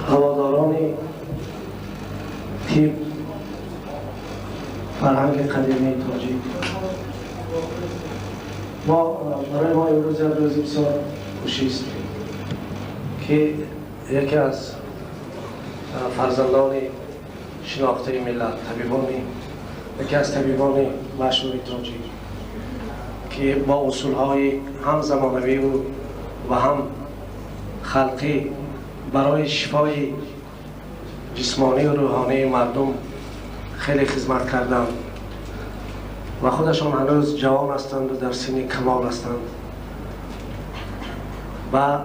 هواداران تیم فرهنگ قدیمی تاجیک، برای ما امروز روز بسیار خوشی است که یکی از فرزندان شناخته ملت، یکی از طبیبان مشهور تاجیک که با اصولهای هم زمانوی و هم خلقی برای شفای جسمانی و روحانی مردم خیلی خدمت کردند و خودشان هنوز جوان هستند و در سن کمال هستند و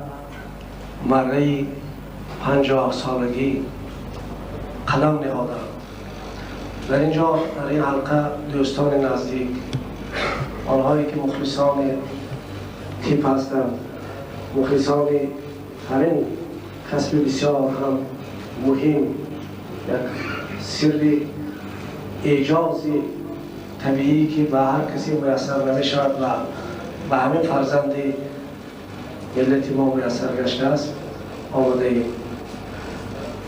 مره 50 سالگی قلم نهادند. در اینجا در این حلقه دوستان نزدیک، آنهایی که مخلصان تیپ هستند، مخلصان همین کسب بسیار هم مهم، یک سر اعجاز طبیعی که به هر کسی میسر نمیشود و به همین فرزند ملت ما میسر گشته است آمده ایم.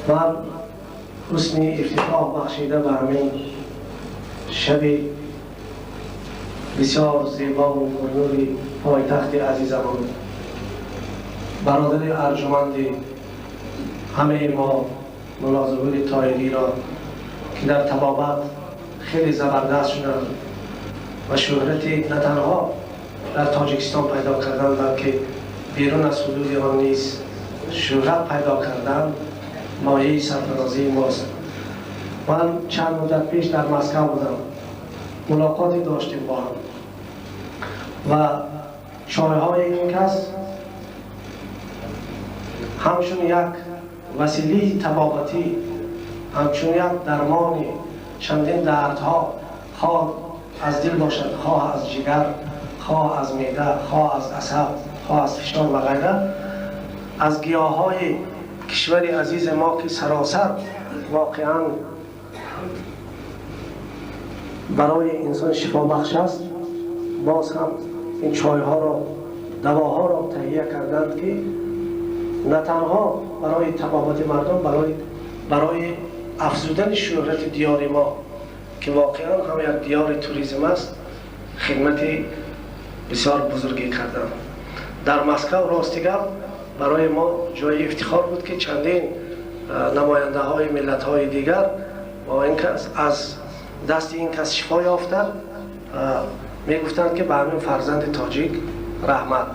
من حسن افتتاح بخشیده به همین شب بسیار زیبا و پرنور پایتخت عزیزمان، برادر ارجمند همه ما ملا ظهور طاهری را که در طبابت خیلی زبردست شدند و شهرت نه تنها در تاجیکستان پیدا کردند بلکه بیرون از حدود آن نیز شهرت پیدا کردند، مایه سرفرازی ماست. من چند مدت پیش در مسکو بودم، ملاقاتی داشتیم با هم و چایهای این کس همچون یک وسیله طبابتی، همچون یک درمان چندین دردها، خواه از دل باشد، خواه از جگر، خواه از معده، خواه از عصب، خواه از فشار و غیره، از گیاهای کشور عزیز ما که سراسر واقعا برای انسان شفا بخش است، باز هم این چایها را، دواها را تهیه کردند که نه تنها برای طبابت مردم، برای افزودن شهرت دیار ما که واقعا هم یک دیار توریسم است، خدمت بسیار بزرگی کردند. در مسکو راستگل برای ما جای افتخار بود که چندین نماینده های ملت های دیگر با این کس از دست این کس شفا یافتند، می گفتند که به همین فرزند تاجیک رحمت.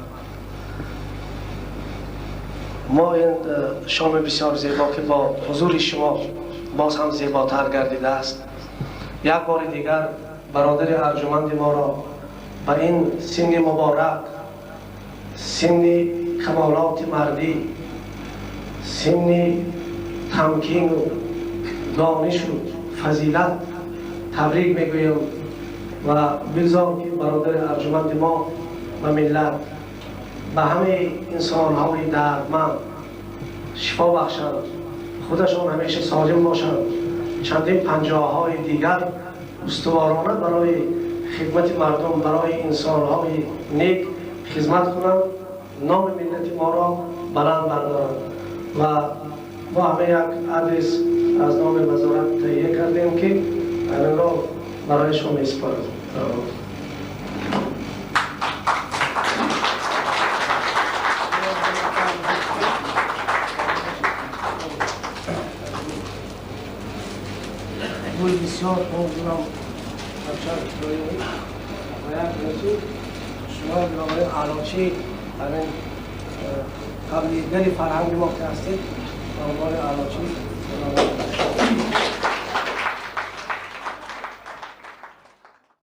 ما این شام بسیار زیبا که با حضور شما باز هم زیباتر گردیده است، یک بار دیگر برادر ارجمند ما را به این سن مبارک، سن کمالات مردی، سن تمکین و دانش و فضیلت تبریک میگویم و بگذارم که برادر ارجمند ما و ملت به همه انسان‌های دردمند شفا بخشند، خودشان همیشه سالم باشند، چندین پنجاه‌های دیگر استوارانه برای خدمت مردم، برای انسان‌های نیک خدمت کنند، نام ملت ما را بلند بردارند. و ما همه یک آدرس از نام وزارت تهیه کردیم که الان را برای شما میسپارم. بسیار خوبم شما آقای علاچی همین قبلیدگری فرهنگ ما که هستید، آقای علاچی